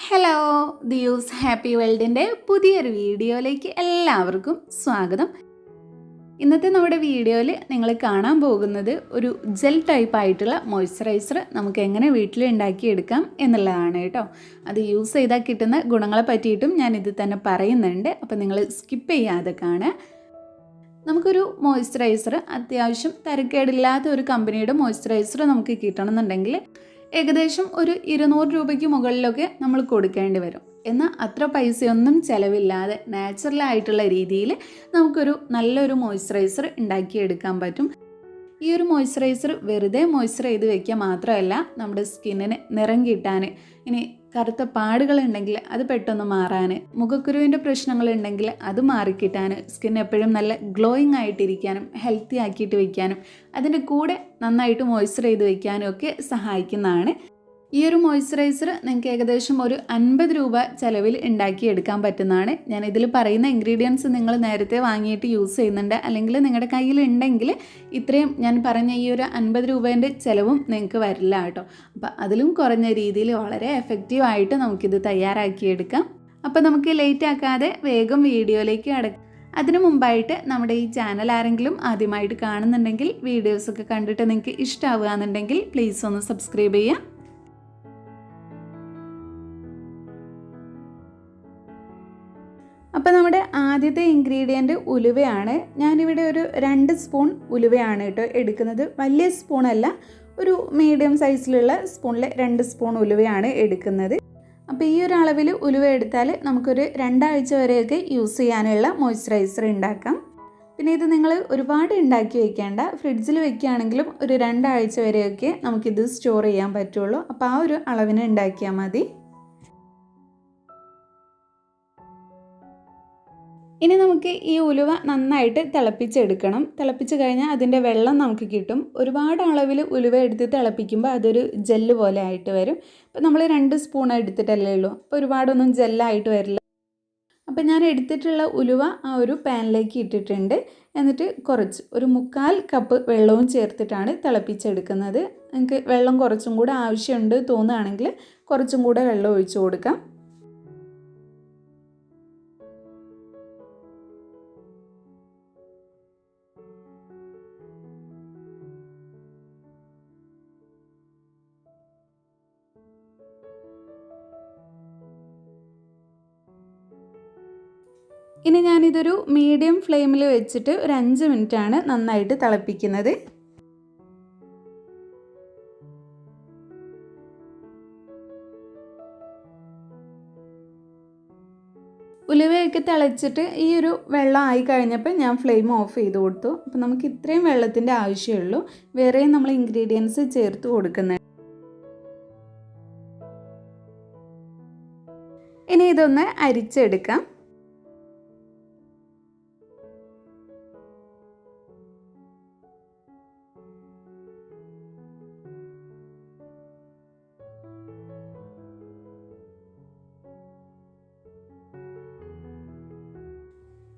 Hello ദിയൂസ് happy വേൾഡിൻ്റെ പുതിയൊരു വീഡിയോയിലേക്ക് എല്ലാവർക്കും സ്വാഗതം. ഇന്നത്തെ നമ്മുടെ വീഡിയോയിൽ നിങ്ങൾ കാണാൻ പോകുന്നത് ഒരു ജെൽ ടൈപ്പ് ആയിട്ടുള്ള മോയ്സ്ചറൈസർ നമുക്ക് എങ്ങനെ വീട്ടിൽ ഉണ്ടാക്കിയെടുക്കാം എന്നുള്ളതാണ് കേട്ടോ. അത് യൂസ് ചെയ്താൽ കിട്ടുന്ന ഗുണങ്ങളെ പറ്റിയിട്ടും ഞാൻ ഇത് തന്നെ പറയുന്നുണ്ട്, അപ്പോൾ നിങ്ങൾ സ്കിപ്പ് ചെയ്യാതെ കാണുക. നമുക്കൊരു മോയ്സ്ചറൈസർ അത്യാവശ്യം തരക്കേടില്ലാത്ത ഒരു കമ്പനിയുടെ മോയ്സ്ചറൈസർ നമുക്ക് കിട്ടണമെന്നുണ്ടെങ്കിൽ ഏകദേശം ഒരു 200 രൂപയ്ക്ക് മുകളിലൊക്കെ നമ്മൾ കൊടുക്കേണ്ടി വരും. എന്നാൽ അത്ര പൈസയൊന്നും ചിലവില്ലാതെ നാച്ചുറലായിട്ടുള്ള രീതിയിൽ നമുക്കൊരു നല്ലൊരു മോയ്സ്ചറൈസർ ഉണ്ടാക്കിയെടുക്കാൻ പറ്റും. ഈ ഒരു മോയ്സ്ചറൈസർ വെറുതെ മോയ്സ്ചർ ചെയ്ത് വയ്ക്കുക മാത്രമല്ല, നമ്മുടെ സ്കിന്നിന് നിറം കിട്ടാൻ, ഇനി കറുത്ത പാടുകളുണ്ടെങ്കിൽ അത് പെട്ടെന്ന് മാറാൻ, മുഖക്കുരുവിൻ്റെ പ്രശ്നങ്ങളുണ്ടെങ്കിൽ അത് മാറിക്കിട്ടാൻ, സ്കിൻ എപ്പോഴും നല്ല ഗ്ലോയിങ് ആയിട്ടിരിക്കാനും ഹെൽത്തി ആക്കിയിട്ട് വയ്ക്കാനും അതിൻ്റെ കൂടെ നന്നായിട്ട് മോയ്സ്ചർ ചെയ്ത് വയ്ക്കാനും ഒക്കെ സഹായിക്കുന്നതാണ്. ഈ ഒരു മോയ്സ്ചറൈസർ നിങ്ങൾക്ക് ഏകദേശം ഒരു 50 രൂപ ചിലവിൽ ഉണ്ടാക്കിയെടുക്കാൻ പറ്റുന്നതാണ്. ഞാൻ ഇതിൽ പറയുന്ന ഇൻഗ്രീഡിയൻസ് നിങ്ങൾ നേരത്തെ വാങ്ങിയിട്ട് യൂസ് ചെയ്യുന്നുണ്ട്, അല്ലെങ്കിൽ നിങ്ങളുടെ കയ്യിലുണ്ടെങ്കിൽ ഇത്രയും ഞാൻ പറഞ്ഞ ഈ ഒരു 50 രൂപേൻ്റെ ചിലവും നിങ്ങൾക്ക് വരില്ല കേട്ടോ. അപ്പോൾ അതിലും കുറഞ്ഞ രീതിയിൽ വളരെ എഫക്റ്റീവായിട്ട് നമുക്കിത് തയ്യാറാക്കിയെടുക്കാം. അപ്പോൾ നമുക്ക് ലേറ്റ് ആക്കാതെ വേഗം വീഡിയോയിലേക്ക് കടക്കാം. അതിനു മുമ്പായിട്ട് നമ്മുടെ ഈ ചാനൽ ആരെങ്കിലും ആദ്യമായിട്ട് കാണുന്നുണ്ടെങ്കിൽ, വീഡിയോസൊക്കെ കണ്ടിട്ട് നിങ്ങൾക്ക് ഇഷ്ടമാവുകയെന്നുണ്ടെങ്കിൽ പ്ലീസ് ഒന്ന് സബ്സ്ക്രൈബ് ചെയ്യുക. അപ്പോൾ നമ്മുടെ ആദ്യത്തെ ഇൻഗ്രീഡിയൻറ്റ് ഉലുവയാണ്. ഞാനിവിടെ ഒരു 2 സ്പൂൺ ഉലുവയാണ് കേട്ടോ എടുക്കുന്നത്. വലിയ സ്പൂണല്ല, ഒരു മീഡിയം സൈസിലുള്ള സ്പൂണിൽ 2 സ്പൂൺ ഉലുവയാണ് എടുക്കുന്നത്. അപ്പോൾ ഈ ഒരു അളവിൽ ഉലുവ എടുത്താൽ നമുക്കൊരു 2 ആഴ്ച വരെയൊക്കെ യൂസ് ചെയ്യാനുള്ള മോയ്സ്ചറൈസർ ഉണ്ടാക്കാം. പിന്നെ ഇത് നിങ്ങൾ ഒരുപാട് ഉണ്ടാക്കി വയ്ക്കേണ്ട, ഫ്രിഡ്ജിൽ വയ്ക്കുകയാണെങ്കിലും ഒരു 2 ആഴ്ച വരെയൊക്കെ നമുക്കിത് സ്റ്റോർ ചെയ്യാൻ പറ്റുള്ളൂ. അപ്പോൾ ആ ഒരു അളവിന് ഉണ്ടാക്കിയാൽ മതി. ഇനി നമുക്ക് ഈ ഉലുവ നന്നായിട്ട് തിളപ്പിച്ചെടുക്കണം. തിളപ്പിച്ച് കഴിഞ്ഞാൽ അതിൻ്റെ വെള്ളം നമുക്ക് കിട്ടും. ഒരുപാട് അളവിൽ ഉലുവ എടുത്ത് തിളപ്പിക്കുമ്പോൾ അതൊരു ജെല്ല് പോലെ ആയിട്ട് വരും. അപ്പോൾ നമ്മൾ 2 സ്പൂൺ എടുത്തിട്ടല്ലേ ഉള്ളൂ, അപ്പോൾ ഒരുപാടൊന്നും ജെല്ലായിട്ട് വരില്ല. അപ്പോൾ ഞാൻ എടുത്തിട്ടുള്ള ഉലുവ ആ ഒരു പാനിലേക്ക് ഇട്ടിട്ടുണ്ട്. എന്നിട്ട് ഒരു 1/4 കപ്പ് വെള്ളവും ചേർത്തിട്ടാണ് തിളപ്പിച്ചെടുക്കുന്നത്. നിങ്ങൾക്ക് വെള്ളം കുറച്ചും കൂടെ ആവശ്യമുണ്ട് തോന്നുകയാണെങ്കിൽ കുറച്ചും കൂടെ വെള്ളം ഒഴിച്ചു കൊടുക്കാം. ഇനി ഞാനിതൊരു മീഡിയം ഫ്ലെയിമിൽ വെച്ചിട്ട് ഒരു 5 മിനിറ്റാണ് നന്നായിട്ട് തിളപ്പിക്കുന്നത്. ഉലുവയൊക്കെ തിളച്ചിട്ട് ഈ ഒരു വെള്ളം ആയി കഴിഞ്ഞപ്പോൾ ഞാൻ ഫ്ലെയിം ഓഫ് ചെയ്ത് കൊടുത്തു. അപ്പോൾ നമുക്ക് ഇത്രയും വെള്ളത്തിൻ്റെ ആവശ്യമുള്ളൂ, വേറെയും നമ്മൾ ഇൻഗ്രീഡിയൻസ് ചേർത്ത് കൊടുക്കുന്നത്. ഇനി ഇതൊന്ന് അരിച്ചെടുക്കാം.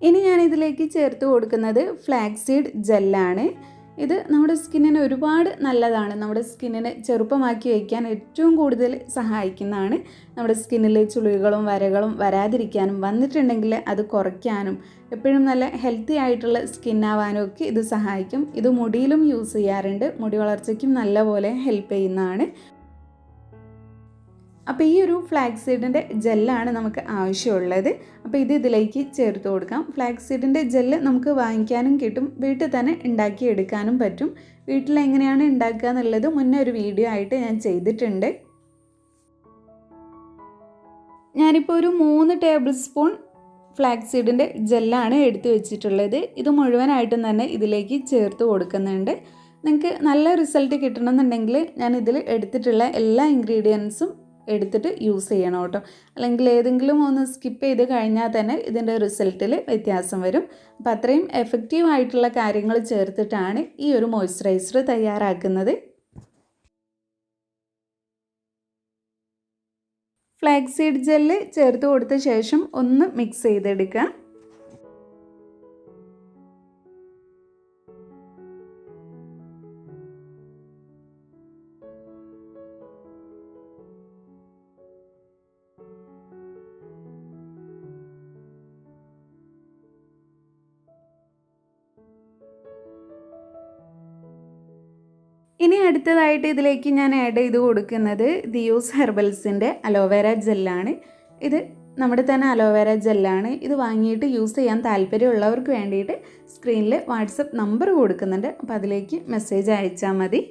ഇനി ഞാനിതിലേക്ക് ചേർത്ത് കൊടുക്കുന്നത് ഫ്ലാക്സ് സീഡ് ജെല്ലാണ്. ഇത് നമ്മുടെ സ്കിന്നിന് ഒരുപാട് നല്ലതാണ്. നമ്മുടെ സ്കിന്നിനെ ചെറുപ്പമാക്കി വയ്ക്കാൻ ഏറ്റവും കൂടുതൽ സഹായിക്കുന്നതാണ്. നമ്മുടെ സ്കിന്നിൽ ചുളിവുകളും വരകളും വരാതിരിക്കാനും, വന്നിട്ടുണ്ടെങ്കിൽ അത് കുറയ്ക്കാനും, എപ്പോഴും നല്ല ഹെൽത്തി ആയിട്ടുള്ള സ്കിന്നാവാനും ഒക്കെ ഇത് സഹായിക്കും. ഇത് മുടിയിലും യൂസ് ചെയ്യാറുണ്ട്. മുടി വളർച്ചയ്ക്കും നല്ലപോലെ ഹെൽപ്പ് ചെയ്യുന്നതാണ്. അപ്പോൾ ഈ ഒരു ഫ്ലാക്സ് സീഡിൻ്റെ ജെല്ലാണ് നമുക്ക് ആവശ്യമുള്ളത്. അപ്പോൾ ഇതിലേക്ക് ചേർത്ത് കൊടുക്കാം. ഫ്ലാക്സ് സീഡിൻ്റെ ജെല്ല് നമുക്ക് വാങ്ങിക്കാനും കിട്ടും, വീട്ടിൽ തന്നെ ഉണ്ടാക്കിയെടുക്കാനും പറ്റും. വീട്ടിൽ എങ്ങനെയാണ് ഉണ്ടാക്കുക എന്നുള്ളത് മുന്നേ ഒരു വീഡിയോ ആയിട്ട് ഞാൻ ചെയ്തിട്ടുണ്ട്. ഞാനിപ്പോൾ ഒരു 3 ടേബിൾ സ്പൂൺ ഫ്ലാക്സ് സീഡിൻ്റെ ജെല്ലാണ് എടുത്തു വെച്ചിട്ടുള്ളത്. ഇത് മുഴുവനായിട്ടും തന്നെ ഇതിലേക്ക് ചേർത്ത് കൊടുക്കുന്നുണ്ട്. നിങ്ങൾക്ക് നല്ല റിസൾട്ട് കിട്ടണമെന്നുണ്ടെങ്കിൽ ഞാൻ ഇതിൽ എടുത്തിട്ടുള്ള എല്ലാ ഇൻഗ്രീഡിയൻസും എടുത്തിട്ട് യൂസ് ചെയ്യണം കേട്ടോ. അല്ലെങ്കിൽ ഏതെങ്കിലും ഒന്ന് സ്കിപ്പ് ചെയ്ത് കഴിഞ്ഞാൽ തന്നെ ഇതിൻ്റെ റിസൾട്ടിൽ വ്യത്യാസം വരും. അപ്പോൾ അത്രയും എഫക്റ്റീവ് ആയിട്ടുള്ള കാര്യങ്ങൾ ചേർത്തിട്ടാണ് ഈ ഒരു മോയ്സ്ചറൈസർ തയ്യാറാക്കുന്നത്. ഫ്ലാക്സ് സീഡ് ജെല്ല് ചേർത്ത് കൊടുത്ത ശേഷം ഒന്ന് മിക്സ് ചെയ്തെടുക്കുക. ഇനി അടുത്തതായിട്ട് ഇതിലേക്ക് ഞാൻ ആഡ് ചെയ്ത് കൊടുക്കുന്നത് ദിയോസ് ഹെർബൽസിൻ്റെ അലോവേര ജെല്ലാണ്. ഇത് നമ്മുടെ തന്നെ അലോവേര ജെല്ലാണ്. ഇത് വാങ്ങിയിട്ട് യൂസ് ചെയ്യാൻ താല്പര്യമുള്ളവർക്ക് വേണ്ടിയിട്ട് സ്ക്രീനിൽ വാട്സപ്പ് നമ്പർ കൊടുക്കുന്നുണ്ട്. അപ്പോൾ അതിലേക്ക് മെസ്സേജ് അയച്ചാൽ മതി.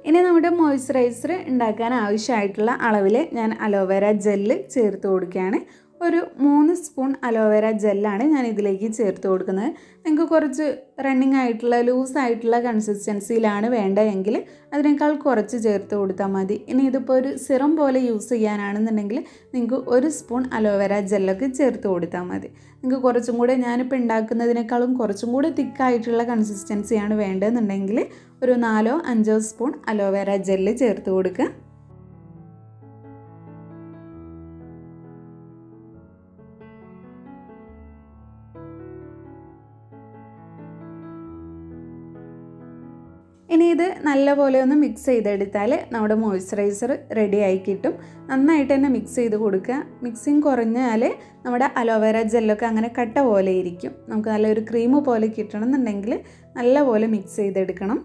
ഇനി നമ്മുടെ മോയ്സ്ചറൈസർ ഉണ്ടാക്കാൻ ആവശ്യമായിട്ടുള്ള അളവിൽ ഞാൻ അലോവേര ജെല്ല് ചേർത്ത് കൊടുക്കുകയാണ്. ഒരു 3 സ്പൂൺ അലോവേര ജെല്ലാണ് ഞാൻ ഇതിലേക്ക് ചേർത്ത് കൊടുക്കുന്നത്. നിങ്ങൾക്ക് കുറച്ച് റണ്ണിങ് ആയിട്ടുള്ള ലൂസായിട്ടുള്ള കൺസിസ്റ്റൻസിയിലാണ് വേണ്ടതെങ്കിൽ അതിനേക്കാൾ കുറച്ച് ചേർത്ത് കൊടുത്താൽ മതി. ഇനി ഇതിപ്പോൾ ഒരു സിറം പോലെ യൂസ് ചെയ്യാനാണെന്നുണ്ടെങ്കിൽ നിങ്ങൾക്ക് 1 സ്പൂൺ അലോവേര ജെല്ലൊക്കെ ചേർത്ത് കൊടുത്താൽ മതി. നിങ്ങൾക്ക് കുറച്ചും കൂടെ ഞാനിപ്പോൾ ഉണ്ടാക്കുന്നതിനേക്കാളും കുറച്ചും കൂടെ തിക്കായിട്ടുള്ള കൺസിസ്റ്റൻസിയാണ് വേണ്ടതെന്നുണ്ടെങ്കിൽ ഒരു 4-5 സ്പൂൺ അലോവേര ജെല്ല് ചേർത്ത് കൊടുക്കുക. ഇനി ഇത് നല്ലപോലെ ഒന്ന് മിക്സ് ചെയ്തെടുത്താൽ നമ്മുടെ മോയ്സ്ചറൈസർ റെഡി ആയി കിട്ടും. നന്നായിട്ട് തന്നെ മിക്സ് ചെയ്ത് കൊടുക്കുക. മിക്സിങ് കുറഞ്ഞാൽ നമ്മുടെ അലോവേര ജെല്ലൊക്കെ അങ്ങനെ കട്ട പോലെ ഇരിക്കും. നമുക്ക് നല്ലൊരു ക്രീം പോലെ കിട്ടണമെന്നുണ്ടെങ്കിൽ നല്ലപോലെ മിക്സ് ചെയ്തെടുക്കണം.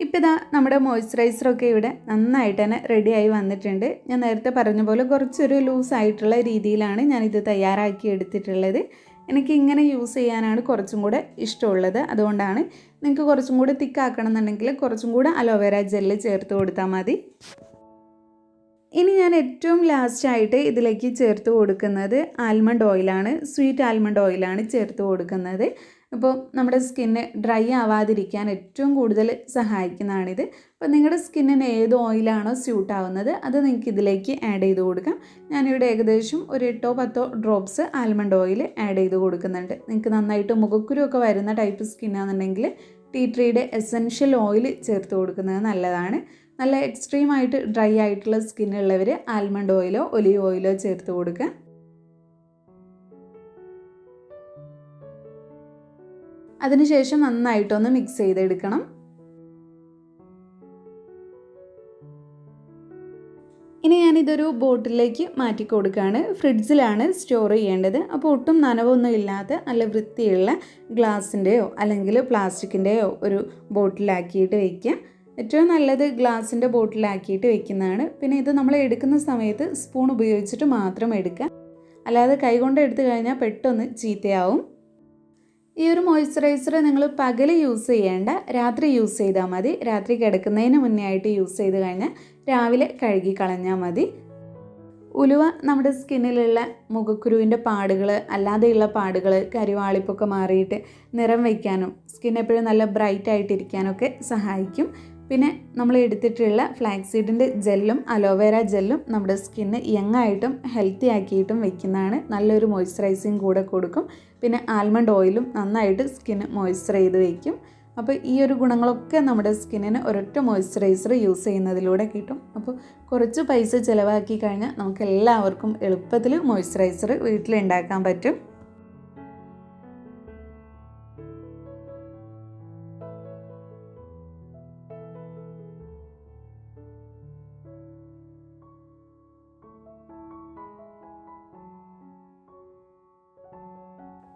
ഇപ്പോൾ ഇതാ നമ്മുടെ മോയ്സ്ചറൈസറൊക്കെ ഇവിടെ നന്നായിട്ട് തന്നെ റെഡിയായി വന്നിട്ടുണ്ട്. ഞാൻ നേരത്തെ പറഞ്ഞ പോലെ കുറച്ചൊരു ലൂസായിട്ടുള്ള രീതിയിലാണ് ഞാനിത് തയ്യാറാക്കി എടുത്തിട്ടുള്ളത്. എനിക്ക് ഇങ്ങനെ യൂസ് ചെയ്യാനാണ് കുറച്ചും കൂടെ ഇഷ്ടമുള്ളത്. അതുകൊണ്ടാണ്. നിങ്ങൾക്ക് കുറച്ചും കൂടെ തിക്കാക്കണം എന്നുണ്ടെങ്കിൽ കുറച്ചും കൂടെ അലോവേര ജെല്ല് ചേർത്ത് കൊടുത്താൽ മതി. ഇനി ഞാൻ ഏറ്റവും ലാസ്റ്റായിട്ട് ഇതിലേക്ക് ചേർത്ത് കൊടുക്കുന്നത് ആൽമണ്ട് ഓയിലാണ്. സ്വീറ്റ് ആൽമണ്ട് ഓയിലാണ് ചേർത്ത് കൊടുക്കുന്നത്. അപ്പോൾ നമ്മുടെ സ്കിന്ന് ഡ്രൈ ആവാതിരിക്കാൻ ഏറ്റവും കൂടുതൽ സഹായിക്കുന്നതാണിത്. അപ്പോൾ നിങ്ങളുടെ സ്കിന്നിന് ഏത് ഓയിലാണോ സ്യൂട്ട് ആവുന്നത് അത് നിങ്ങൾക്ക് ഇതിലേക്ക് ആഡ് ചെയ്ത് കൊടുക്കാം. ഞാനിവിടെ ഏകദേശം ഒരു 8-10 ഡ്രോപ്സ് ആൽമണ്ട് ഓയിൽ ആഡ് ചെയ്ത് കൊടുക്കുന്നുണ്ട്. നിങ്ങൾക്ക് നന്നായിട്ട് മുഖക്കുരുവൊക്കെ വരുന്ന ടൈപ്പ് സ്കിന്നാണെന്നുണ്ടെങ്കിൽ ടീ ട്രീയുടെ എസെൻഷ്യൽ ഓയിൽ ചേർത്ത് കൊടുക്കുന്നത് നല്ലതാണ്. നല്ല എക്സ്ട്രീമായിട്ട് ഡ്രൈ ആയിട്ടുള്ള സ്കിന്നുള്ളവർ ആൽമണ്ട് ഓയിലോ ഒലീവ് ഓയിലോ ചേർത്ത് കൊടുക്കുക. അതിനുശേഷം നന്നായിട്ടൊന്ന് മിക്സ് ചെയ്തെടുക്കണം. ഇനി ഞാനിതൊരു ബോട്ടിലേക്ക് മാറ്റി കൊടുക്കുകയാണ്. ഫ്രിഡ്ജിലാണ് സ്റ്റോർ ചെയ്യേണ്ടത്. അപ്പോൾ ഒട്ടും നനവൊന്നും ഇല്ലാത്ത നല്ല വൃത്തിയുള്ള ഗ്ലാസിൻ്റെയോ അല്ലെങ്കിൽ പ്ലാസ്റ്റിക്കിൻ്റെയോ ഒരു ബോട്ടിലാക്കിയിട്ട് വയ്ക്കുക. ഏറ്റവും നല്ലത് ഗ്ലാസിൻ്റെ ബോട്ടിലാക്കിയിട്ട് വെക്കുന്നതാണ്. പിന്നെ ഇത് നമ്മൾ എടുക്കുന്ന സമയത്ത് സ്പൂൺ ഉപയോഗിച്ചിട്ട് മാത്രം എടുക്കുക. അല്ലാതെ കൈകൊണ്ട് എടുത്തു കഴിഞ്ഞാൽ പെട്ടെന്ന് ചീത്തയാവും. ഈ ഒരു മോയ്സ്ചറൈസർ നിങ്ങൾ പകൽ യൂസ് ചെയ്യേണ്ട, രാത്രി യൂസ് ചെയ്താൽ മതി. രാത്രി കിടക്കുന്നതിന് മുന്നേ ആയിട്ട് യൂസ് ചെയ്ത് കഴിഞ്ഞാൽ രാവിലെ കഴുകി കളഞ്ഞാൽ മതി. ഉലുവ നമ്മുടെ സ്കിന്നിലുള്ള മുഖക്കുരുവിൻ്റെ പാടുകൾ, അല്ലാതെയുള്ള പാടുകൾ, കരിവാളിപ്പൊക്കെ മാറിയിട്ട് നിറം വയ്ക്കാനും സ്കിൻ എപ്പോഴും നല്ല ബ്രൈറ്റ് ആയിട്ടിരിക്കാനൊക്കെ സഹായിക്കും. പിന്നെ നമ്മൾ എടുത്തിട്ടുള്ള ഫ്ലാക്സീഡിൻ്റെ ജെല്ലും അലോവേര ജെല്ലും നമ്മുടെ സ്കിന്ന് യങ്ങായിട്ടും ഹെൽത്തി ആക്കിയിട്ടും വയ്ക്കുന്നതാണ്. നല്ലൊരു മോയ്സ്ചറൈസിങ് കൂടെ കൊടുക്കും. പിന്നെ ആൽമണ്ട് ഓയിലും നന്നായിട്ട് സ്കിന്ന് മോയ്സ്ചർ ചെയ്ത് വയ്ക്കും. അപ്പോൾ ഈ ഒരു ഗുണങ്ങളൊക്കെ നമ്മുടെ സ്കിന്നിന് ഒരൊറ്റ മോയ്സ്ചറൈസർ യൂസ് ചെയ്യുന്നതിലൂടെ കിട്ടും. അപ്പോൾ കുറച്ച് പൈസ ചിലവാക്കി കഴിഞ്ഞാൽ നമുക്ക് എല്ലാവർക്കും എളുപ്പത്തിൽ മോയ്സ്ചറൈസർ വീട്ടിലുണ്ടാക്കാൻ പറ്റും.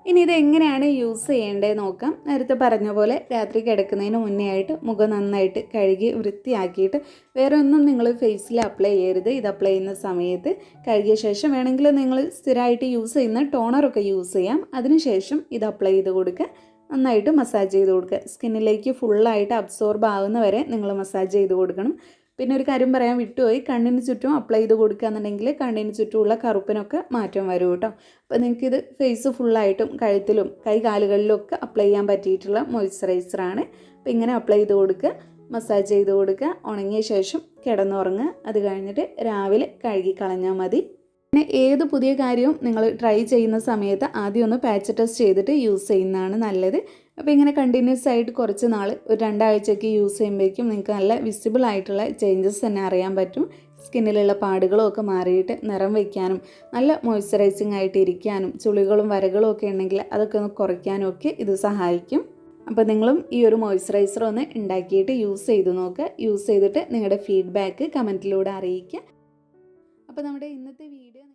ഇനി ഇത് എങ്ങനെയാണ് യൂസ് ചെയ്യേണ്ടത് നോക്കാം. നേരത്തെ പറഞ്ഞ പോലെ രാത്രി കിടക്കുന്നതിന് മുന്നേ ആയിട്ട് മുഖം നന്നായിട്ട് കഴുകി വൃത്തിയാക്കിയിട്ട് വേറെ ഒന്നും നിങ്ങൾ ഫേസിൽ അപ്ലൈ ചെയ്യരുത്. ഇത് അപ്ലൈ ചെയ്യുന്ന സമയത്ത് കഴുകിയ ശേഷം വേണമെങ്കിൽ നിങ്ങൾ സ്ഥിരമായിട്ട് യൂസ് ചെയ്യുന്ന ടോണറൊക്കെ യൂസ് ചെയ്യാം. അതിനുശേഷം ഇത് അപ്ലൈ ചെയ്ത് കൊടുക്കുക. നന്നായിട്ട് മസാജ് ചെയ്ത് കൊടുക്കുക. സ്കിന്നിലേക്ക് ഫുള്ളായിട്ട് അബ്സോർബ് ആവുന്ന വരെ നിങ്ങൾ മസാജ് ചെയ്ത് കൊടുക്കണം. പിന്നെ ഒരു കാര്യം പറയാൻ വിട്ടുപോയി, കണ്ണിന് ചുറ്റും അപ്ലൈ ചെയ്ത് കൊടുക്കുക എന്നുണ്ടെങ്കിൽ കണ്ണിന് ചുറ്റുമുള്ള കറുപ്പിനൊക്കെ മാറ്റം വരും കേട്ടോ. അപ്പോൾ നിങ്ങൾക്കിത് ഫേസ് ഫുള്ളായിട്ടും കഴുത്തിലും കാലുകളിലും ഒക്കെ അപ്ലൈ ചെയ്യാൻ പറ്റിയിട്ടുള്ള മോയ്സ്ചറൈസറാണ്. അപ്പോൾ ഇങ്ങനെ അപ്ലൈ ചെയ്ത് കൊടുക്കുക, മസാജ് ചെയ്ത് കൊടുക്കുക. ഉണങ്ങിയ ശേഷം കിടന്നുറങ്ങുക. അത് കഴിഞ്ഞിട്ട് രാവിലെ കഴുകി കളഞ്ഞാൽ മതി. പിന്നെ ഏത് പുതിയ കാര്യവും നിങ്ങൾ ട്രൈ ചെയ്യുന്ന സമയത്ത് ആദ്യം ഒന്ന് പാച്ച് ടെസ്റ്റ് ചെയ്തിട്ട് യൂസ് ചെയ്യുന്നതാണ് നല്ലത്. അപ്പോൾ ഇങ്ങനെ കണ്ടിന്യൂസ് ആയിട്ട് കുറച്ച് നാൾ ഒരു 2 ആഴ്ചയൊക്കെ യൂസ് ചെയ്യുമ്പോഴേക്കും നിങ്ങൾക്ക് നല്ല വിസിബിൾ ആയിട്ടുള്ള ചേഞ്ചസ് തന്നെ അറിയാൻ പറ്റും. സ്കിന്നിലുള്ള പാടുകളും ഒക്കെ മാറിയിട്ട് നിറം വയ്ക്കാനും നല്ല മോയ്സ്ചറൈസിങ് ആയിട്ട് ഇരിക്കാനും ചുളികളും വരകളും ഒക്കെ ഉണ്ടെങ്കിൽ അതൊക്കെ ഒന്ന് കുറയ്ക്കാനും ഒക്കെ ഇത് സഹായിക്കും. അപ്പോൾ നിങ്ങളും ഈ ഒരു മോയ്സ്ചറൈസർ ഒന്ന് ഉണ്ടാക്കിയിട്ട് യൂസ് ചെയ്ത് നോക്കുക. യൂസ് ചെയ്തിട്ട് നിങ്ങളുടെ ഫീഡ്ബാക്ക് കമൻറ്റിലൂടെ അറിയിക്കുക. അപ്പോൾ നമ്മുടെ ഇന്നത്തെ വീഡിയോ